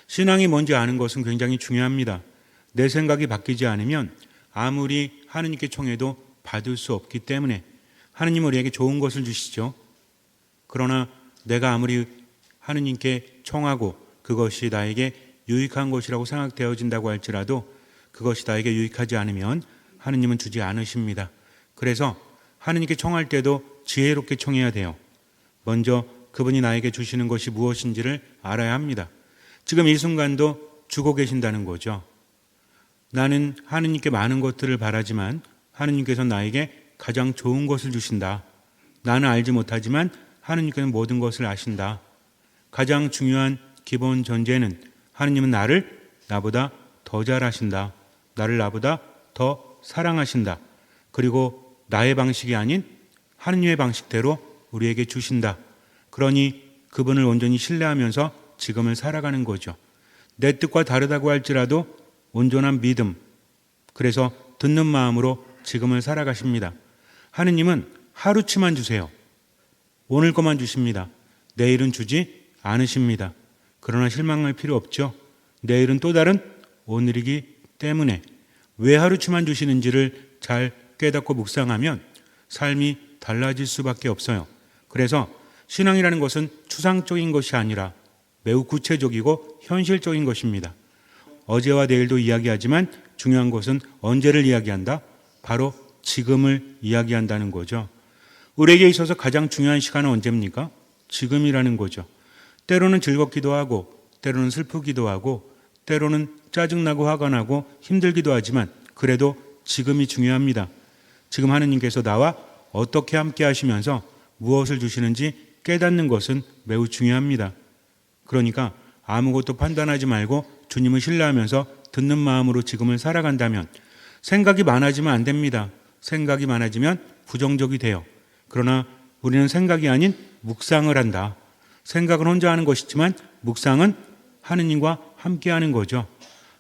신앙이 뭔지 아는 것은 굉장히 중요합니다. 내 생각이 바뀌지 않으면 아무리 하느님께 청해도 받을 수 없기 때문에 하느님은 우리에게 좋은 것을 주시죠. 그러나 내가 아무리 하느님께 청하고 그것이 나에게 유익한 것이라고 생각되어진다고 할지라도 그것이 나에게 유익하지 않으면 하느님은 주지 않으십니다. 그래서 하느님께 청할 때도 지혜롭게 청해야 돼요. 먼저 그분이 나에게 주시는 것이 무엇인지를 알아야 합니다. 지금 이 순간도 주고 계신다는 거죠. 나는 하느님께 많은 것들을 바라지만 하느님께서 나에게 가장 좋은 것을 주신다. 나는 알지 못하지만 하느님께서는 모든 것을 아신다. 가장 중요한 기본 전제는 하느님은 나를 나보다 더 잘 아신다. 나를 나보다 더 사랑하신다. 그리고 나의 방식이 아닌 하느님의 방식대로 우리에게 주신다. 그러니 그분을 온전히 신뢰하면서 지금을 살아가는 거죠. 내 뜻과 다르다고 할지라도 온전한 믿음, 그래서 듣는 마음으로 지금을 살아가십니다. 하느님은 하루치만 주세요. 오늘 것만 주십니다. 내일은 주지 않으십니다. 그러나 실망할 필요 없죠. 내일은 또 다른 오늘이기 때문에 왜 하루치만 주시는지를 잘 깨닫고 묵상하면 삶이 달라질 수밖에 없어요. 그래서 신앙이라는 것은 추상적인 것이 아니라 매우 구체적이고 현실적인 것입니다. 어제와 내일도 이야기하지만 중요한 것은 언제를 이야기한다? 바로 지금을 이야기한다는 거죠. 우리에게 있어서 가장 중요한 시간은 언제입니까? 지금이라는 거죠. 때로는 즐겁기도 하고 때로는 슬프기도 하고 때로는 짜증나고 화가 나고 힘들기도 하지만 그래도 지금이 중요합니다. 지금 하느님께서 나와 어떻게 함께 하시면서 무엇을 주시는지 깨닫는 것은 매우 중요합니다. 그러니까 아무것도 판단하지 말고 주님을 신뢰하면서 듣는 마음으로 지금을 살아간다면 생각이 많아지면 안 됩니다. 생각이 많아지면 부정적이 돼요. 그러나 우리는 생각이 아닌 묵상을 한다. 생각은 혼자 하는 것이지만 묵상은 하느님과 함께 하는 거죠.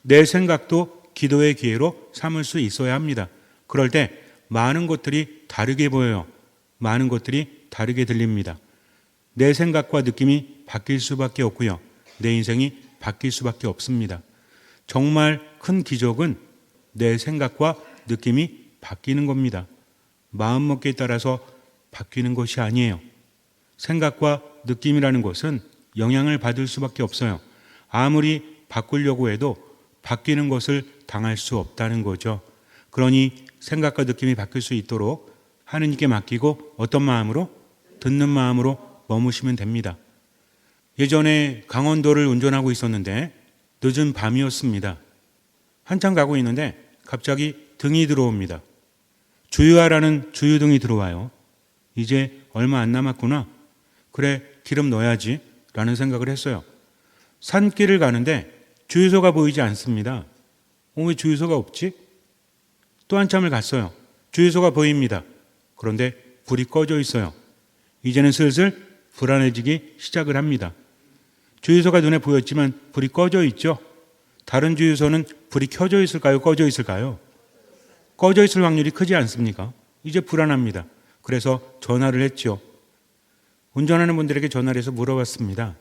내 생각도 기도의 기회로 삼을 수 있어야 합니다. 그럴 때 많은 것들이 다르게 보여요. 많은 것들이 다르게 들립니다. 내 생각과 느낌이 바뀔 수밖에 없고요. 내 인생이 바뀔 수밖에 없습니다. 정말 큰 기적은 내 생각과 느낌이 바뀌는 겁니다. 마음먹기에 따라서 바뀌는 것이 아니에요. 생각과 느낌이라는 것은 영향을 받을 수밖에 없어요. 아무리 바꾸려고 해도 바뀌는 것을 당할 수 없다는 거죠. 그러니 생각과 느낌이 바뀔 수 있도록 하느님께 맡기고 어떤 마음으로? 듣는 마음으로 머무시면 됩니다. 예전에 강원도를 운전하고 있었는데 늦은 밤이었습니다. 한참 가고 있는데 갑자기 등이 들어옵니다. 주유하라는 주유등이 들어와요. 이제 얼마 안 남았구나. 그래, 기름 넣어야지 라는 생각을 했어요. 산길을 가는데 주유소가 보이지 않습니다. 왜 주유소가 없지? 또 한참을 갔어요. 주유소가 보입니다. 그런데 불이 꺼져 있어요. 이제는 슬슬 불안해지기 시작을 합니다. 주유소가 눈에 보였지만 불이 꺼져 있죠. 다른 주유소는 불이 켜져 있을까요? 꺼져 있을까요? 꺼져 있을 확률이 크지 않습니까? 이제 불안합니다. 그래서 전화를 했죠. 운전하는 분들에게 전화를 해서 물어봤습니다.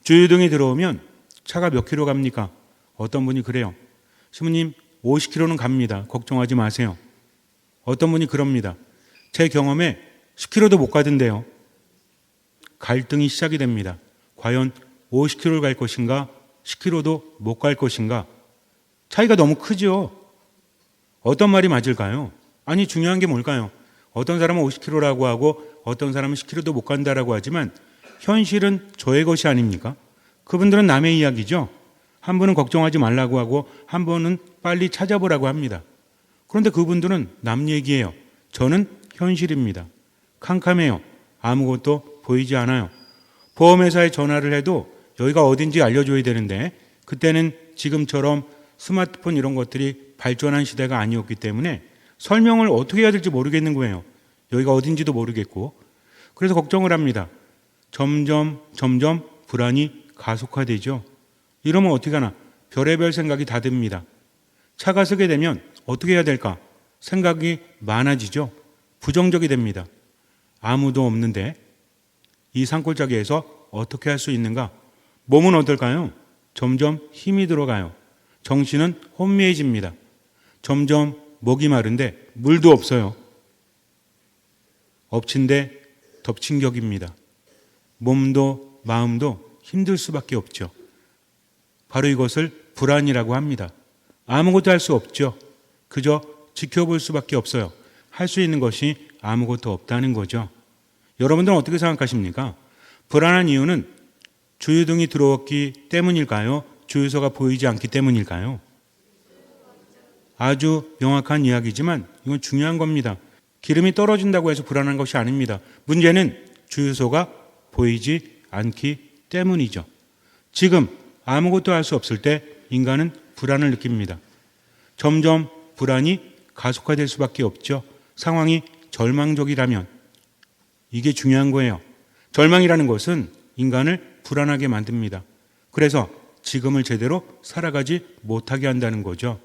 주유등이 들어오면 차가 몇 킬로 갑니까? 어떤 분이 그래요. 시부님 50킬로는 갑니다. 걱정하지 마세요. 어떤 분이 그럽니다. 제 경험에 10킬로도 못 가던데요. 갈등이 시작이 됩니다. 과연 50킬로를 갈 것인가 10킬로도 못 갈 것인가. 차이가 너무 크죠. 어떤 말이 맞을까요? 아니 중요한 게 뭘까요? 어떤 사람은 50킬로라고 하고 어떤 사람은 10킬로도 못 간다라고 하지만 현실은 저의 것이 아닙니까? 그분들은 남의 이야기죠. 한 분은 걱정하지 말라고 하고 한 분은 빨리 찾아보라고 합니다. 그런데 그분들은 남 얘기예요. 저는 현실입니다. 캄캄해요. 아무것도 보이지 않아요. 보험회사에 전화를 해도 여기가 어딘지 알려줘야 되는데 그때는 지금처럼 스마트폰 이런 것들이 발전한 시대가 아니었기 때문에 설명을 어떻게 해야 될지 모르겠는 거예요. 여기가 어딘지도 모르겠고. 그래서 걱정을 합니다. 점점 불안이 가속화되죠. 이러면 어떻게 하나? 별의별 생각이 다 듭니다. 차가 서게 되면 어떻게 해야 될까? 생각이 많아지죠. 부정적이 됩니다. 아무도 없는데 이 산골짜기에서 어떻게 할 수 있는가? 몸은 어떨까요? 점점 힘이 들어가요. 정신은 혼미해집니다. 점점 목이 마른데 물도 없어요. 엎친 데 덮친 격입니다. 몸도 마음도 힘들 수밖에 없죠. 바로 이것을 불안이라고 합니다. 아무것도 할 수 없죠. 그저 지켜볼 수밖에 없어요. 할 수 있는 것이 아무것도 없다는 거죠. 여러분들은 어떻게 생각하십니까? 불안한 이유는 주유등이 들어왔기 때문일까요? 주유소가 보이지 않기 때문일까요? 아주 명확한 이야기지만 이건 중요한 겁니다. 기름이 떨어진다고 해서 불안한 것이 아닙니다. 문제는 주유소가 보이지 않기 때문이죠. 지금 아무것도 할 수 없을 때 인간은 불안을 느낍니다. 점점 불안이 가속화될 수밖에 없죠. 상황이 절망적이라면. 이게 중요한 거예요. 절망이라는 것은 인간을 불안하게 만듭니다. 그래서 지금을 제대로 살아가지 못하게 한다는 거죠.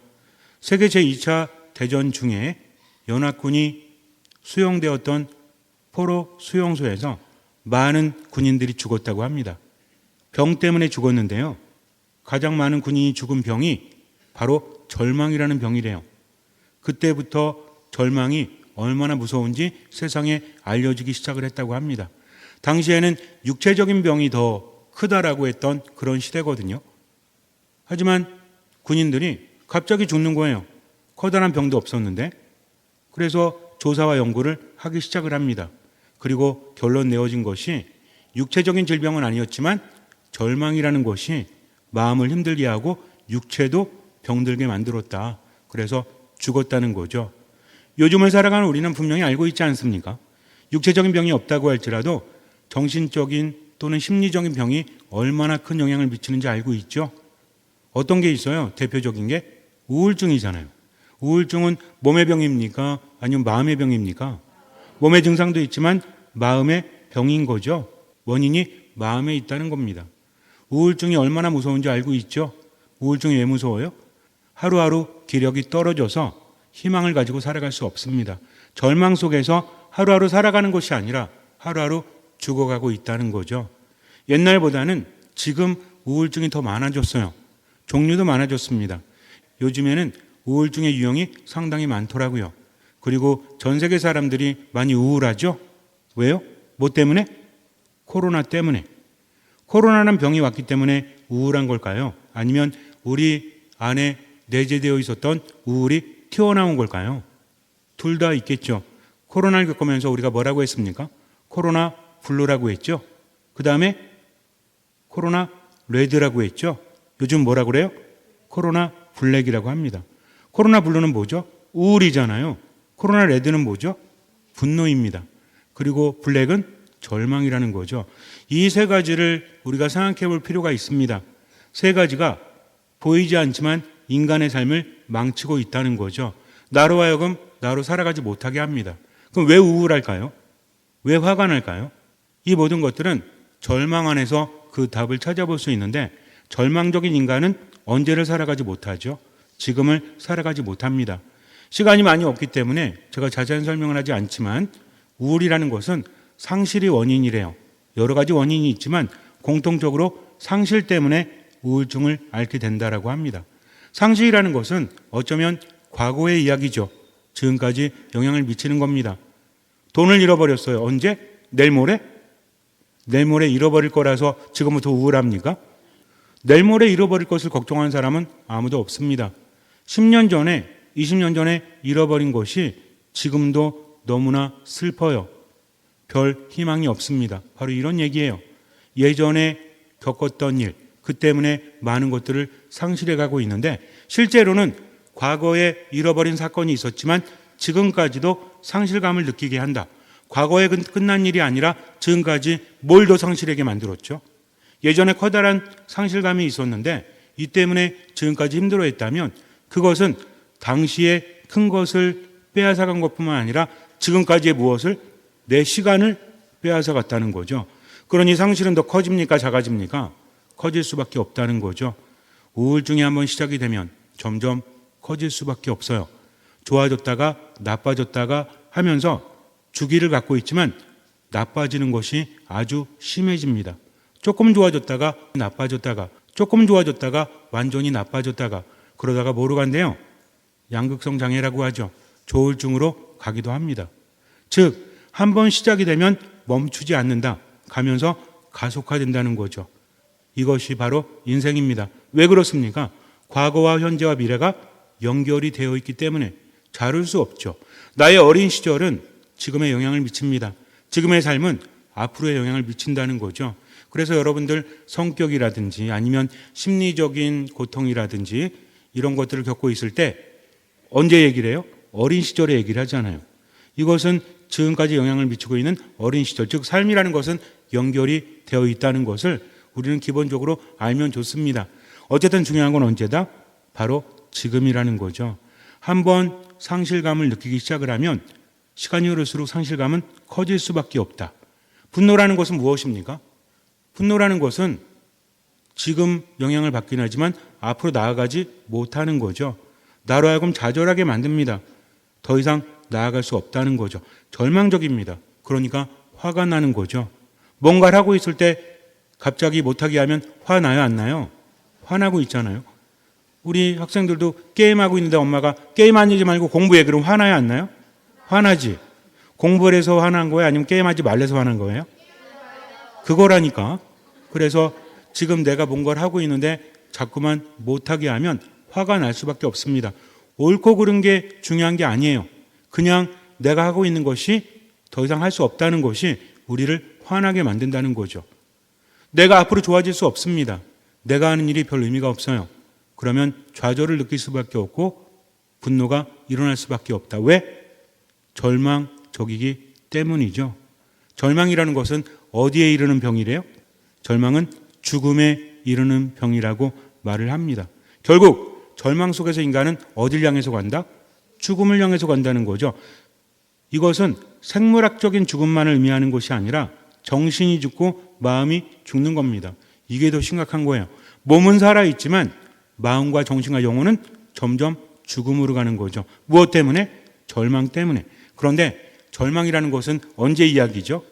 세계 제2차 대전 중에 연합군이 수용되었던 포로 수용소에서 많은 군인들이 죽었다고 합니다. 병 때문에 죽었는데요. 가장 많은 군인이 죽은 병이 바로 절망이라는 병이래요. 그때부터 절망이 얼마나 무서운지 세상에 알려지기 시작을 했다고 합니다. 당시에는 육체적인 병이 더 크다라고 했던 그런 시대거든요. 하지만 군인들이 갑자기 죽는 거예요. 커다란 병도 없었는데. 그래서 조사와 연구를 하기 시작을 합니다. 그리고 결론 내어진 것이 육체적인 질병은 아니었지만 절망이라는 것이 마음을 힘들게 하고 육체도 병들게 만들었다. 그래서 죽었다는 거죠. 요즘을 살아가는 우리는 분명히 알고 있지 않습니까? 육체적인 병이 없다고 할지라도 정신적인 또는 심리적인 병이 얼마나 큰 영향을 미치는지 알고 있죠? 어떤 게 있어요? 대표적인 게 우울증이잖아요. 우울증은 몸의 병입니까? 아니면 마음의 병입니까? 몸의 증상도 있지만 마음의 병인 거죠. 원인이 마음에 있다는 겁니다. 우울증이 얼마나 무서운지 알고 있죠? 우울증이 왜 무서워요? 하루하루 기력이 떨어져서 희망을 가지고 살아갈 수 없습니다. 절망 속에서 하루하루 살아가는 것이 아니라 하루하루 죽어가고 있다는 거죠. 옛날보다는 지금 우울증이 더 많아졌어요. 종류도 많아졌습니다. 요즘에는 우울증의 유형이 상당히 많더라고요. 그리고 전 세계 사람들이 많이 우울하죠? 왜요? 뭐 때문에? 코로나 때문에. 코로나라는 병이 왔기 때문에 우울한 걸까요? 아니면 우리 안에 내재되어 있었던 우울이 튀어나온 걸까요? 둘 다 있겠죠. 코로나를 겪으면서 우리가 뭐라고 했습니까? 코로나 블루라고 했죠. 그 다음에 코로나 레드라고 했죠. 요즘 뭐라고 그래요? 코로나 블랙이라고 합니다. 코로나 블루는 뭐죠? 우울이잖아요. 코로나 레드는 뭐죠? 분노입니다. 그리고 블랙은 절망이라는 거죠. 이 세 가지를 우리가 생각해 볼 필요가 있습니다. 세 가지가 보이지 않지만 인간의 삶을 망치고 있다는 거죠. 나로 하여금 나로 살아가지 못하게 합니다. 그럼 왜 우울할까요? 왜 화가 날까요? 이 모든 것들은 절망 안에서 그 답을 찾아볼 수 있는데 절망적인 인간은 언제를 살아가지 못하죠? 지금을 살아가지 못합니다. 시간이 많이 없기 때문에 제가 자세한 설명을 하지 않지만 우울이라는 것은 상실이 원인이래요. 여러 가지 원인이 있지만 공통적으로 상실 때문에 우울증을 앓게 된다라고 합니다. 상실이라는 것은 어쩌면 과거의 이야기죠. 지금까지 영향을 미치는 겁니다. 돈을 잃어버렸어요. 언제? 내일 모레? 내일 모레 잃어버릴 거라서 지금부터 우울합니까? 내일 모레 잃어버릴 것을 걱정하는 사람은 아무도 없습니다. 10년 전에, 20년 전에 잃어버린 것이 지금도 너무나 슬퍼요. 별 희망이 없습니다. 바로 이런 얘기예요. 예전에 겪었던 일, 그 때문에 많은 것들을 상실해 가고 있는데 실제로는 과거에 잃어버린 사건이 있었지만 지금까지도 상실감을 느끼게 한다. 과거에 끝난 일이 아니라 지금까지 뭘 더 상실하게 만들었죠. 예전에 커다란 상실감이 있었는데 이 때문에 지금까지 힘들어했다면 그것은 당시에 큰 것을 빼앗아간 것뿐만 아니라 지금까지의 무엇을? 내 시간을 빼앗아갔다는 거죠. 그러니 상실은 더 커집니까? 작아집니까? 커질 수밖에 없다는 거죠. 우울증이 한번 시작이 되면 점점 커질 수밖에 없어요. 좋아졌다가 나빠졌다가 하면서 주기를 갖고 있지만 나빠지는 것이 아주 심해집니다. 조금 좋아졌다가 나빠졌다가 조금 좋아졌다가 완전히 나빠졌다가 그러다가 뭐로 간대요? 양극성 장애라고 하죠. 조울증으로 가기도 합니다. 즉, 한번 시작이 되면 멈추지 않는다. 가면서 가속화된다는 거죠. 이것이 바로 인생입니다. 왜 그렇습니까? 과거와 현재와 미래가 연결이 되어 있기 때문에 자를 수 없죠. 나의 어린 시절은 지금에 영향을 미칩니다. 지금의 삶은 앞으로의 영향을 미친다는 거죠. 그래서 여러분들 성격이라든지 아니면 심리적인 고통이라든지 이런 것들을 겪고 있을 때 언제 얘기를 해요? 어린 시절에 얘기를 하잖아요. 이것은 지금까지 영향을 미치고 있는 어린 시절, 즉 삶이라는 것은 연결이 되어 있다는 것을 우리는 기본적으로 알면 좋습니다. 어쨌든 중요한 건 언제다? 바로 지금이라는 거죠. 한번 상실감을 느끼기 시작을 하면 시간이 흐를수록 상실감은 커질 수밖에 없다. 분노라는 것은 무엇입니까? 분노라는 것은 지금 영향을 받긴 하지만 앞으로 나아가지 못하는 거죠. 나로 하여금 좌절하게 만듭니다. 더 이상 나아갈 수 없다는 거죠. 절망적입니다. 그러니까 화가 나는 거죠. 뭔가를 하고 있을 때 갑자기 못하게 하면 화나요, 안 나요? 화나고 있잖아요. 우리 학생들도 게임하고 있는데 엄마가 게임하지 말고 공부해. 그럼 화나요, 안 나요? 화나지. 공부를 해서 화난 거예요? 아니면 게임하지 말래서 화난 거예요? 그거라니까. 그래서 지금 내가 뭔가를 하고 있는데 자꾸만 못하게 하면 화가 날 수밖에 없습니다. 옳고 그른 게 중요한 게 아니에요. 그냥 내가 하고 있는 것이 더 이상 할 수 없다는 것이 우리를 화나게 만든다는 거죠. 내가 앞으로 좋아질 수 없습니다. 내가 하는 일이 별 의미가 없어요. 그러면 좌절을 느낄 수밖에 없고 분노가 일어날 수밖에 없다. 왜? 절망적이기 때문이죠. 절망이라는 것은 어디에 이르는 병이래요? 절망은 죽음에 이르는 병이라고 말을 합니다. 결국 절망 속에서 인간은 어딜 향해서 간다? 죽음을 향해서 간다는 거죠. 이것은 생물학적인 죽음만을 의미하는 것이 아니라 정신이 죽고 마음이 죽는 겁니다. 이게 더 심각한 거예요. 몸은 살아있지만 마음과 정신과 영혼은 점점 죽음으로 가는 거죠. 무엇 때문에? 절망 때문에. 그런데 절망이라는 것은 언제 이야기죠?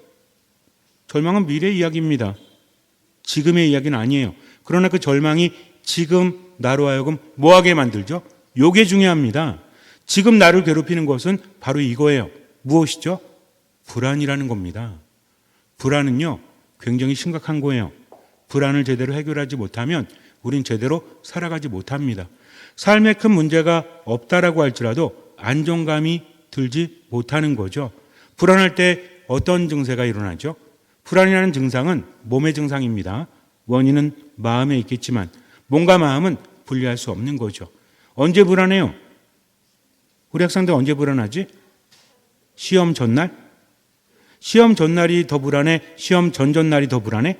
절망은 미래 이야기입니다. 지금의 이야기는 아니에요. 그러나 그 절망이 지금 나로 하여금 뭐하게 만들죠? 요게 중요합니다. 지금 나를 괴롭히는 것은 바로 이거예요. 무엇이죠? 불안이라는 겁니다. 불안은요, 굉장히 심각한 거예요. 불안을 제대로 해결하지 못하면 우린 제대로 살아가지 못합니다. 삶에 큰 문제가 없다라고 할지라도 안정감이 들지 못하는 거죠. 불안할 때 어떤 증세가 일어나죠? 불안이라는 증상은 몸의 증상입니다. 원인은 마음에 있겠지만 몸과 마음은 분리할 수 없는 거죠. 언제 불안해요? 우리 학생들 언제 불안하지? 시험 전날? 시험 전날이 더 불안해? 시험 전전날이 더 불안해?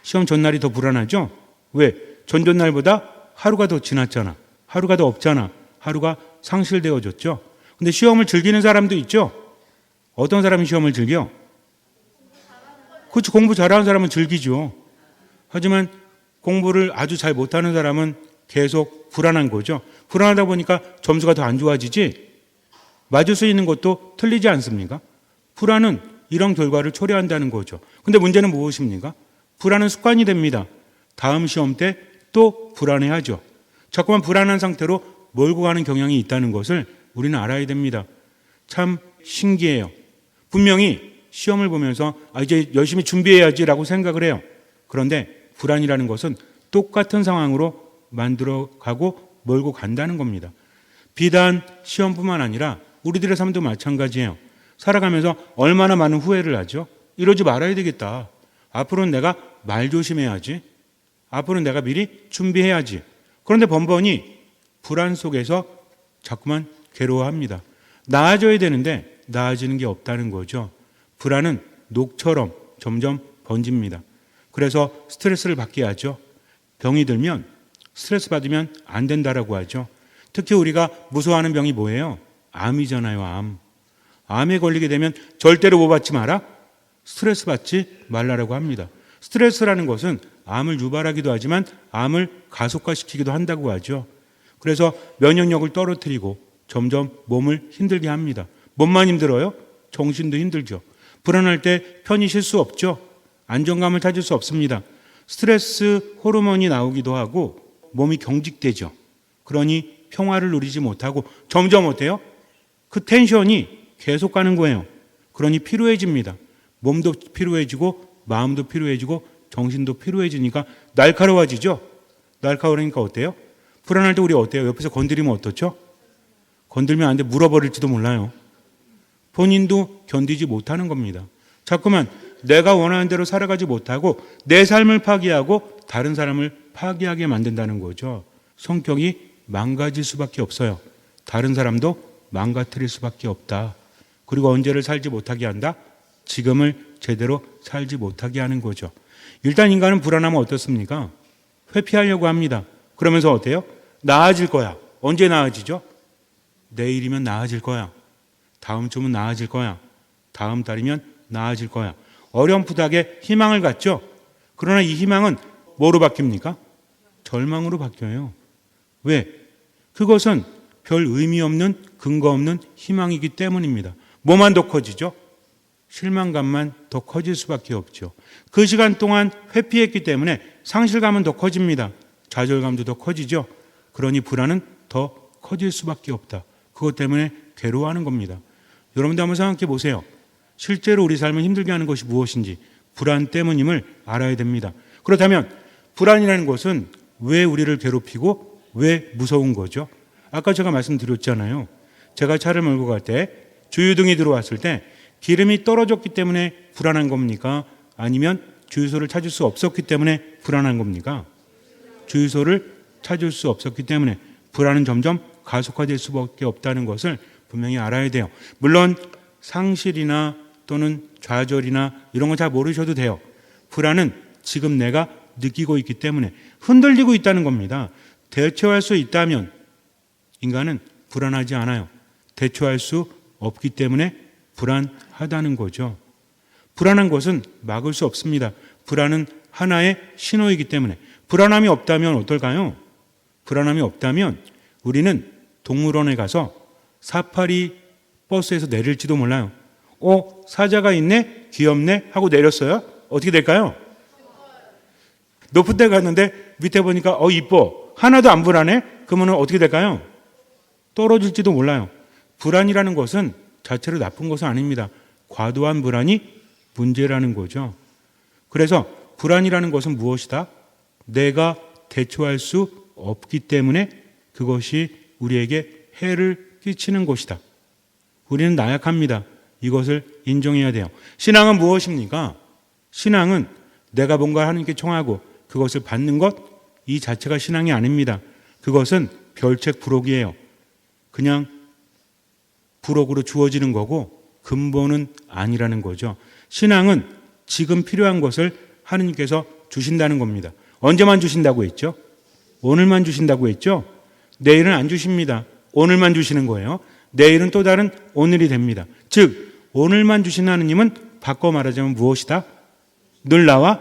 시험 전날이 더 불안하죠? 왜? 전전날보다 하루가 더 지났잖아. 하루가 더 없잖아. 하루가 상실되어졌죠. 근데 시험을 즐기는 사람도 있죠? 어떤 사람이 시험을 즐겨? 그렇죠. 공부 잘하는 사람은 즐기죠. 하지만 공부를 아주 잘 못하는 사람은 계속 불안한 거죠. 불안하다 보니까 점수가 더 안 좋아지지 맞을 수 있는 것도 틀리지 않습니까? 불안은 이런 결과를 초래한다는 거죠. 근데 문제는 무엇입니까? 불안은 습관이 됩니다. 다음 시험 때 또 불안해하죠. 자꾸만 불안한 상태로 몰고 가는 경향이 있다는 것을 우리는 알아야 됩니다. 참 신기해요. 분명히 시험을 보면서 이제 열심히 준비해야지라고 생각을 해요. 그런데 불안이라는 것은 똑같은 상황으로 만들어가고 몰고 간다는 겁니다. 비단 시험뿐만 아니라 우리들의 삶도 마찬가지예요. 살아가면서 얼마나 많은 후회를 하죠. 이러지 말아야 되겠다. 앞으로는 내가 말 조심해야지. 앞으로는 내가 미리 준비해야지. 그런데 번번이 불안 속에서 자꾸만 괴로워합니다. 나아져야 되는데 나아지는 게 없다는 거죠. 불안은 녹처럼 점점 번집니다. 그래서 스트레스를 받게 하죠. 병이 들면 스트레스 받으면 안 된다라고 하죠. 특히 우리가 무서워하는 병이 뭐예요? 암이잖아요, 암. 암에 걸리게 되면 절대로 뭐 받지 마라? 스트레스 받지 말라라고 합니다. 스트레스라는 것은 암을 유발하기도 하지만 암을 가속화시키기도 한다고 하죠. 그래서 면역력을 떨어뜨리고 점점 몸을 힘들게 합니다. 몸만 힘들어요? 정신도 힘들죠. 불안할 때 편히 쉴 수 없죠. 안정감을 찾을 수 없습니다. 스트레스 호르몬이 나오기도 하고 몸이 경직되죠. 그러니 평화를 누리지 못하고 점점 어때요? 그 텐션이 계속 가는 거예요. 그러니 피로해집니다. 몸도 피로해지고 마음도 피로해지고 정신도 피로해지니까 날카로워지죠. 날카로우니까 어때요? 불안할 때 우리 어때요? 옆에서 건드리면 어떻죠? 건들면 안 돼 물어버릴지도 몰라요. 본인도 견디지 못하는 겁니다. 자꾸만 내가 원하는 대로 살아가지 못하고 내 삶을 파괴하고 다른 사람을 파괴하게 만든다는 거죠. 성격이 망가질 수밖에 없어요. 다른 사람도 망가뜨릴 수밖에 없다. 그리고 언제를 살지 못하게 한다? 지금을 제대로 살지 못하게 하는 거죠. 일단 인간은 불안하면 어떻습니까? 회피하려고 합니다. 그러면서 어때요? 나아질 거야. 언제 나아지죠? 내일이면 나아질 거야. 다음 주면 나아질 거야. 다음 달이면 나아질 거야. 어렴풋하게 희망을 갖죠. 그러나 이 희망은 뭐로 바뀝니까? 절망으로 바뀌어요. 왜? 그것은 별 의미 없는 근거 없는 희망이기 때문입니다. 뭐만 더 커지죠? 실망감만 더 커질 수밖에 없죠. 그 시간 동안 회피했기 때문에 상실감은 더 커집니다. 좌절감도 더 커지죠. 그러니 불안은 더 커질 수밖에 없다. 그것 때문에 괴로워하는 겁니다. 여러분도 한번 생각해 보세요. 실제로 우리 삶을 힘들게 하는 것이 무엇인지 불안 때문임을 알아야 됩니다. 그렇다면 불안이라는 것은 왜 우리를 괴롭히고 왜 무서운 거죠? 아까 제가 말씀드렸잖아요. 제가 차를 몰고 갈 때 주유등이 들어왔을 때 기름이 떨어졌기 때문에 불안한 겁니까? 아니면 주유소를 찾을 수 없었기 때문에 불안한 겁니까? 주유소를 찾을 수 없었기 때문에 불안은 점점 가속화될 수밖에 없다는 것을 분명히 알아야 돼요. 물론 상실이나 또는 좌절이나 이런 거 잘 모르셔도 돼요. 불안은 지금 내가 느끼고 있기 때문에 흔들리고 있다는 겁니다. 대처할 수 있다면 인간은 불안하지 않아요. 대처할 수 없기 때문에 불안하다는 거죠. 불안한 것은 막을 수 없습니다. 불안은 하나의 신호이기 때문에. 불안함이 없다면 어떨까요? 불안함이 없다면 우리는 동물원에 가서 사파리 버스에서 내릴지도 몰라요. 사자가 있네? 귀엽네? 하고 내렸어요? 어떻게 될까요? 높은 데 갔는데 밑에 보니까 이뻐. 하나도 안 불안해? 그러면 어떻게 될까요? 떨어질지도 몰라요. 불안이라는 것은 자체로 나쁜 것은 아닙니다. 과도한 불안이 문제라는 거죠. 그래서 불안이라는 것은 무엇이다? 내가 대처할 수 없기 때문에 그것이 우리에게 해를 끼치는 것이다. 우리는 나약합니다. 이것을 인정해야 돼요. 신앙은 무엇입니까? 신앙은 내가 뭔가 하나님께 청하고 그것을 받는 것, 이 자체가 신앙이 아닙니다. 그것은 별책 부록이에요. 그냥 부록으로 주어지는 거고 근본은 아니라는 거죠. 신앙은 지금 필요한 것을 하느님께서 주신다는 겁니다. 언제만 주신다고 했죠? 오늘만 주신다고 했죠? 내일은 안 주십니다. 오늘만 주시는 거예요. 내일은 또 다른 오늘이 됩니다. 즉 오늘만 주신 하느님은 바꿔 말하자면 무엇이다? 늘 나와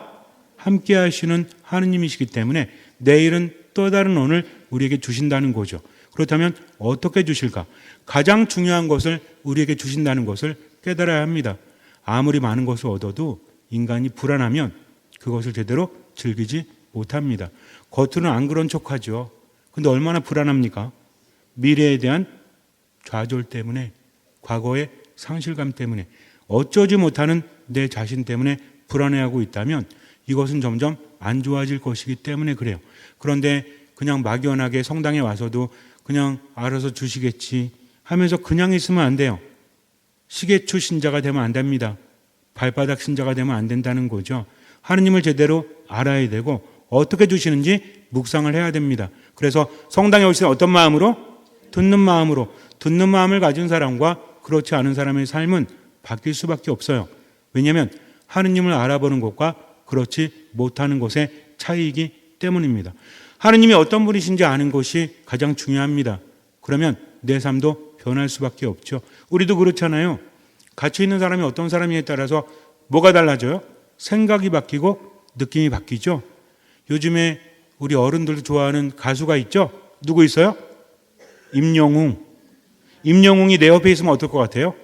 함께 하시는 하느님이시기 때문에 내일은 또 다른 오늘 우리에게 주신다는 거죠. 그렇다면 어떻게 주실까? 가장 중요한 것을 우리에게 주신다는 것을 깨달아야 합니다. 아무리 많은 것을 얻어도 인간이 불안하면 그것을 제대로 즐기지 못합니다. 겉으로는 안 그런 척하죠. 근데 얼마나 불안합니까? 미래에 대한 좌절 때문에, 과거의 상실감 때문에, 어쩌지 못하는 내 자신 때문에 불안해하고 있다면 이것은 점점 안 좋아질 것이기 때문에 그래요. 그런데 그냥 막연하게 성당에 와서도 그냥 알아서 주시겠지 하면서 그냥 있으면 안 돼요. 시계추 신자가 되면 안 됩니다. 발바닥 신자가 되면 안 된다는 거죠. 하느님을 제대로 알아야 되고 어떻게 주시는지 묵상을 해야 됩니다. 그래서 성당에 올 때 어떤 마음으로? 듣는 마음으로. 듣는 마음을 가진 사람과 그렇지 않은 사람의 삶은 바뀔 수밖에 없어요. 왜냐하면 하느님을 알아보는 것과 그렇지 못하는 것의 차이이기 때문입니다. 하느님이 어떤 분이신지 아는 것이 가장 중요합니다. 그러면 내 삶도 변할 수밖에 없죠. 우리도 그렇잖아요. 같이 있는 사람이 어떤 사람이냐에 따라서 뭐가 달라져요? 생각이 바뀌고 느낌이 바뀌죠. 요즘에 우리 어른들도 좋아하는 가수가 있죠. 누구 있어요? 임영웅. 임영웅이 내 옆에 있으면 어떨 것 같아요?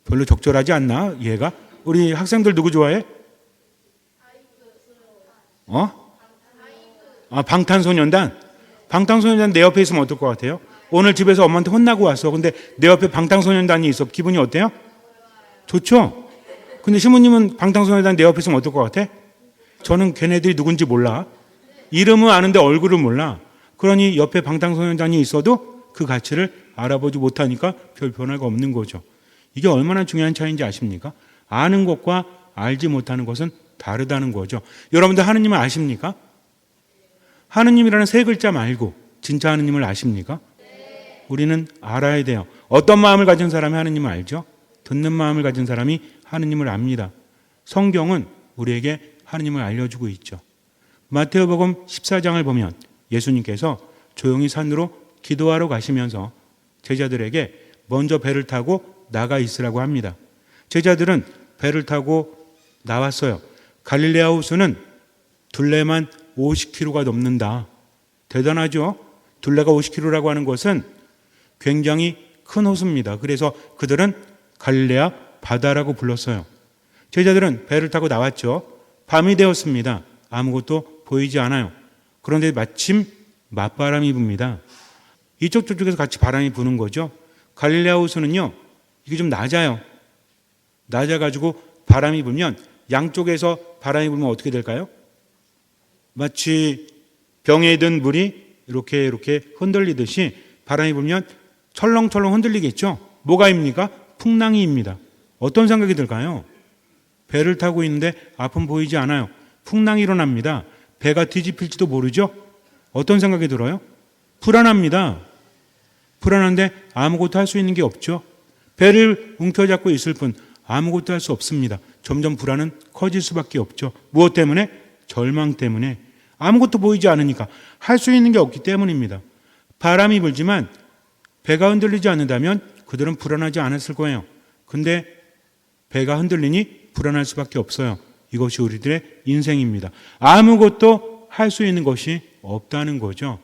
별로 적절하지 않나? 얘가? 우리 학생들 누구 좋아해? 방탄소년단. 방탄소년단 내 옆에 있으면 어떨 것 같아요? 오늘 집에서 엄마한테 혼나고 왔어. 근데 내 옆에 방탄소년단이 있어. 기분이 어때요? 좋죠? 근데 신부님은 방탄소년단 내 옆에 있으면 어떨 것 같아? 저는 걔네들이 누군지 몰라. 이름은 아는데 얼굴은 몰라. 그러니 옆에 방탄소년단이 있어도 그 가치를 알아보지 못하니까 별 변화가 없는 거죠. 이게 얼마나 중요한 차이인지 아십니까? 아는 것과 알지 못하는 것은 다르다는 거죠. 여러분들 하느님을 아십니까? 하느님이라는 세 글자 말고 진짜 하느님을 아십니까? 우리는 알아야 돼요. 어떤 마음을 가진 사람이 하느님을 알죠? 듣는 마음을 가진 사람이 하느님을 압니다. 성경은 우리에게 하느님을 알려주고 있죠. 마태오복음 14장을 보면 예수님께서 조용히 산으로 기도하러 가시면서 제자들에게 먼저 배를 타고 나가 있으라고 합니다. 제자들은 배를 타고 나왔어요. 갈릴레아 호수는 둘레만 50km가 넘는다. 대단하죠? 둘레가 50km라고 하는 것은 굉장히 큰 호수입니다. 그래서 그들은 갈릴레아 바다라고 불렀어요. 제자들은 배를 타고 나왔죠. 밤이 되었습니다. 아무것도 보이지 않아요. 그런데 마침 맞바람이 붑니다. 이쪽 저쪽에서 같이 바람이 부는 거죠. 갈릴레아 호수는요, 이게 좀 낮아요. 낮아가지고 바람이 불면 양쪽에서 바람이 불면 어떻게 될까요? 마치 병에 든 물이 이렇게 흔들리듯이 바람이 불면 철렁철렁 흔들리겠죠. 뭐가입니까? 풍랑이입니다. 어떤 생각이 들까요? 배를 타고 있는데 앞은 보이지 않아요. 풍랑이 일어납니다. 배가 뒤집힐지도 모르죠. 어떤 생각이 들어요? 불안합니다. 불안한데 아무것도 할 수 있는 게 없죠. 배를 움켜잡고 있을 뿐 아무것도 할 수 없습니다. 점점 불안은 커질 수밖에 없죠. 무엇 때문에? 절망 때문에. 아무것도 보이지 않으니까 할 수 있는 게 없기 때문입니다. 바람이 불지만 배가 흔들리지 않는다면 그들은 불안하지 않았을 거예요. 근데 배가 흔들리니 불안할 수밖에 없어요. 이것이 우리들의 인생입니다. 아무것도 할 수 있는 것이 없다는 거죠.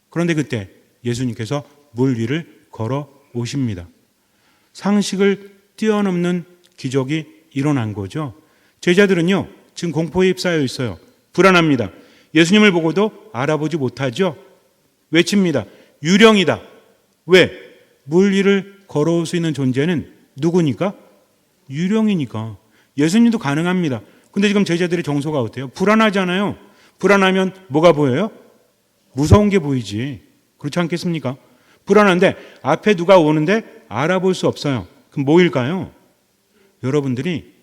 그런데 그때 예수님께서 물 위를 걸어 오십니다. 상식을 뛰어넘는 기적이 일어난 거죠. 제자들은요, 지금 공포에 휩싸여 있어요. 불안합니다. 예수님을 보고도 알아보지 못하죠. 외칩니다. 유령이다. 왜? 물 위를 걸어올 수 있는 존재는 누구니까? 유령이니까. 예수님도 가능합니다. 근데 지금 제자들의 정서가 어때요? 불안하잖아요. 불안하면 뭐가 보여요? 무서운 게 보이지. 그렇지 않겠습니까? 불안한데 앞에 누가 오는데 알아볼 수 없어요. 그럼 뭐일까요? 여러분들이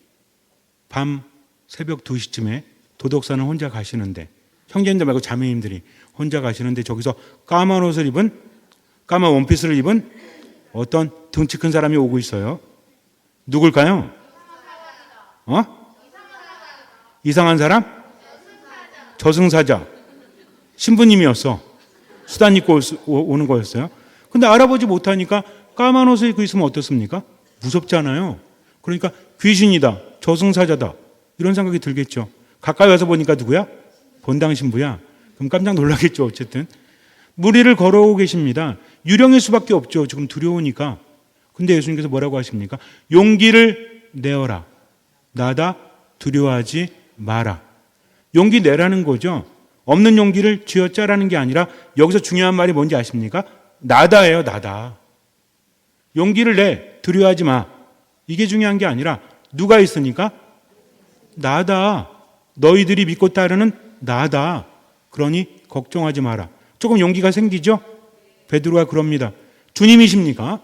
밤 새벽 2시쯤에 도덕산을 혼자 가시는데, 형제님들 말고 자매님들이 혼자 가시는데 저기서 까만 옷을 입은, 까만 원피스를 입은 어떤 덩치 큰 사람이 오고 있어요. 누굴까요? 이상한 사람? 저승사자. 신부님이었어. 수단 입고 오는 거였어요. 근데 알아보지 못하니까 까만 옷을 입고 있으면 어떻습니까? 무섭잖아요. 그러니까 귀신이다, 저승사자다, 이런 생각이 들겠죠. 가까이 와서 보니까 누구야? 본당 신부야. 그럼 깜짝 놀라겠죠. 어쨌든 물 위를 걸어오고 계십니다. 유령일 수밖에 없죠. 지금 두려우니까. 근데 예수님께서 뭐라고 하십니까? 용기를 내어라. 나다, 두려워하지 마라. 용기 내라는 거죠. 없는 용기를 쥐어짜라는 게 아니라 여기서 중요한 말이 뭔지 아십니까? 나다예요. 나다. 용기를 내. 두려워하지 마. 이게 중요한 게 아니라 누가 있으니까? 나다. 너희들이 믿고 따르는 나다. 그러니 걱정하지 마라. 조금 용기가 생기죠? 베드로가 그럽니다. 주님이십니까?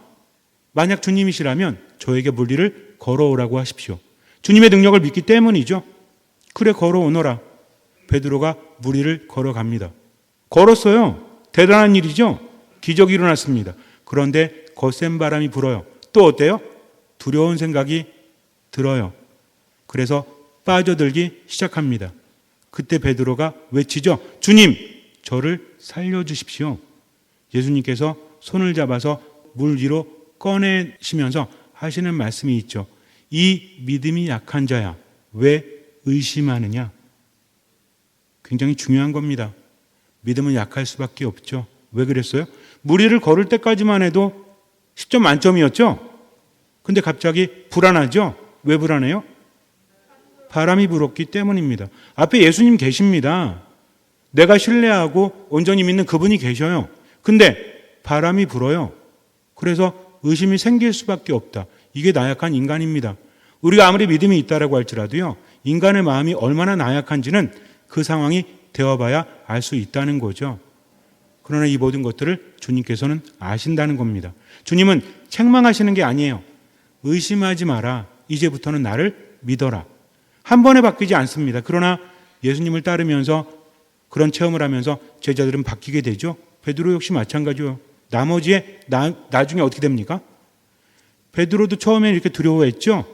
만약 주님이시라면 저에게 물 위를 걸어오라고 하십시오. 주님의 능력을 믿기 때문이죠. 그래, 걸어오너라. 베드로가 물 위를 걸어갑니다. 걸었어요. 대단한 일이죠. 기적이 일어났습니다. 그런데 거센 바람이 불어요. 또 어때요? 두려운 생각이 들어요. 그래서 빠져들기 시작합니다. 그때 베드로가 외치죠. 주님, 저를 살려주십시오. 예수님께서 손을 잡아서 물 위로 꺼내시면서 하시는 말씀이 있죠. 이 믿음이 약한 자야, 왜 의심하느냐? 굉장히 중요한 겁니다. 믿음은 약할 수밖에 없죠. 왜 그랬어요? 물 위를 걸을 때까지만 해도 10점 만점이었죠? 근데 갑자기 불안하죠? 왜 불안해요? 바람이 불었기 때문입니다. 앞에 예수님 계십니다. 내가 신뢰하고 온전히 믿는 그분이 계셔요. 근데 바람이 불어요. 그래서 의심이 생길 수밖에 없다. 이게 나약한 인간입니다. 우리가 아무리 믿음이 있다라고 할지라도요, 인간의 마음이 얼마나 나약한지는 그 상황이 되어봐야 알 수 있다는 거죠. 그러나 이 모든 것들을 주님께서는 아신다는 겁니다. 주님은 책망하시는 게 아니에요. 의심하지 마라. 이제부터는 나를 믿어라. 한 번에 바뀌지 않습니다. 그러나 예수님을 따르면서 그런 체험을 하면서 제자들은 바뀌게 되죠. 베드로 역시 마찬가지요. 나중에 어떻게 됩니까? 베드로도 처음에 이렇게 두려워했죠.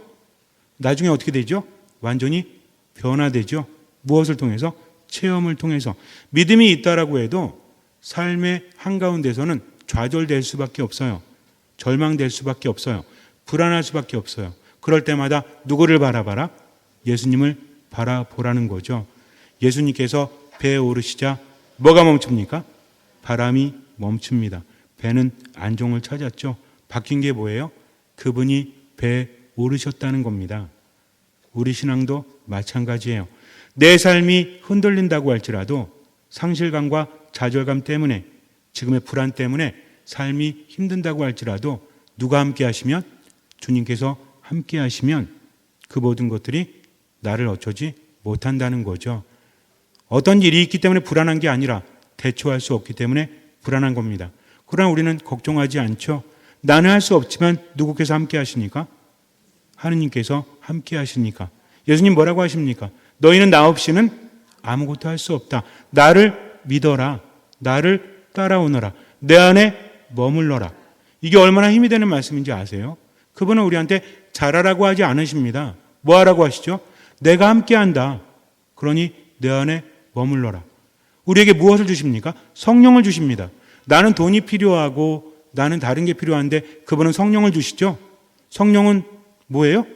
나중에 어떻게 되죠? 완전히 변화되죠. 무엇을 통해서? 체험을 통해서. 믿음이 있다라고 해도 삶의 한가운데서는 좌절될 수밖에 없어요. 절망될 수밖에 없어요. 불안할 수밖에 없어요. 그럴 때마다 누구를 바라봐라? 예수님을 바라보라는 거죠. 예수님께서 배에 오르시자 뭐가 멈춥니까? 바람이 멈춥니다. 배는 안정을 찾았죠. 바뀐 게 뭐예요? 그분이 배에 오르셨다는 겁니다. 우리 신앙도 마찬가지예요. 내 삶이 흔들린다고 할지라도 상실감과 좌절감 때문에, 지금의 불안 때문에 삶이 힘든다고 할지라도 누가 함께 하시면? 주님께서 함께 하시면 그 모든 것들이 나를 어쩌지 못한다는 거죠. 어떤 일이 있기 때문에 불안한 게 아니라 대처할 수 없기 때문에 불안한 겁니다. 그러나 우리는 걱정하지 않죠. 나는 할 수 없지만 누구께서 함께 하시니까? 하느님께서 함께 하시니까. 예수님 뭐라고 하십니까? 너희는 나 없이는 아무것도 할 수 없다. 나를 믿어라. 나를 따라오너라. 내 안에 머물러라. 이게 얼마나 힘이 되는 말씀인지 아세요? 그분은 우리한테 잘하라고 하지 않으십니다. 뭐 하라고 하시죠? 내가 함께한다. 그러니 내 안에 머물러라. 우리에게 무엇을 주십니까? 성령을 주십니다. 나는 돈이 필요하고 나는 다른 게 필요한데 그분은 성령을 주시죠. 성령은 뭐예요?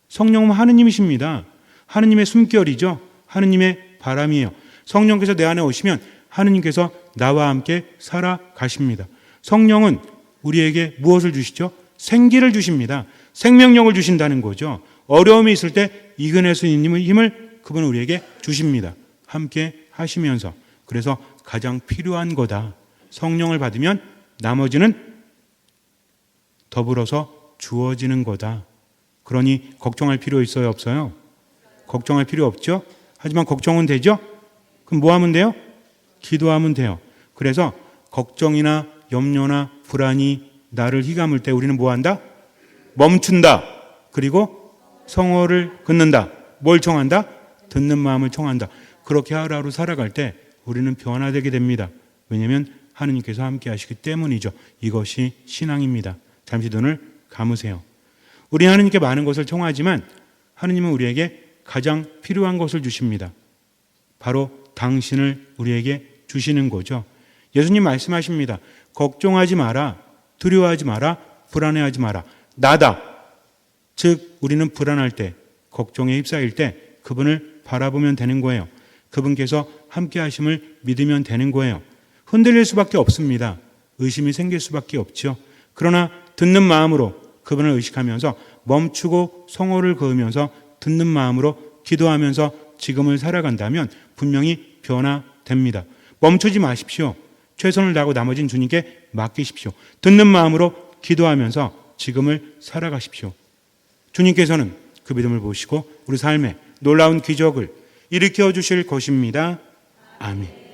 성령은 하느님이십니다. 하느님의 숨결이죠. 하느님의 바람이에요. 성령께서 내 안에 오시면 하느님께서 나와 함께 살아가십니다. 성령은 우리에게 무엇을 주시죠? 생기를 주십니다. 생명력을 주신다는 거죠. 어려움이 있을 때 이겨낼 수 있는 힘을 그분은 우리에게 주십니다. 함께 하시면서. 그래서 가장 필요한 거다. 성령을 받으면 나머지는 더불어서 주어지는 거다. 그러니 걱정할 필요 있어요? 없어요? 걱정할 필요 없죠? 하지만 걱정은 되죠? 그럼 뭐 하면 돼요? 기도하면 돼요. 그래서 걱정이나 염려나 불안이 나를 휘감을 때 우리는 뭐 한다? 멈춘다. 그리고 성호를 긋는다. 뭘 청한다? 듣는 마음을 청한다. 그렇게 하루하루 살아갈 때 우리는 변화되게 됩니다. 왜냐하면 하느님께서 함께 하시기 때문이죠. 이것이 신앙입니다. 잠시 눈을 감으세요. 우리 하느님께 많은 것을 청하지만 하느님은 우리에게 가장 필요한 것을 주십니다. 바로 당신을 우리에게 주시는 거죠. 예수님 말씀하십니다. 걱정하지 마라. 두려워하지 마라. 불안해하지 마라. 나다. 즉 우리는 불안할 때, 걱정에 휩싸일 때 그분을 바라보면 되는 거예요. 그분께서 함께 하심을 믿으면 되는 거예요. 흔들릴 수밖에 없습니다. 의심이 생길 수밖에 없죠. 그러나 듣는 마음으로 그분을 의식하면서 멈추고 성호를 그으면서 듣는 마음으로 기도하면서 지금을 살아간다면 분명히 변화됩니다. 멈추지 마십시오. 최선을 다하고 나머지는 주님께 맡기십시오. 듣는 마음으로 기도하면서 지금을 살아가십시오. 주님께서는 그 믿음을 보시고 우리 삶에 놀라운 기적을 일으켜 주실 것입니다. 아멘.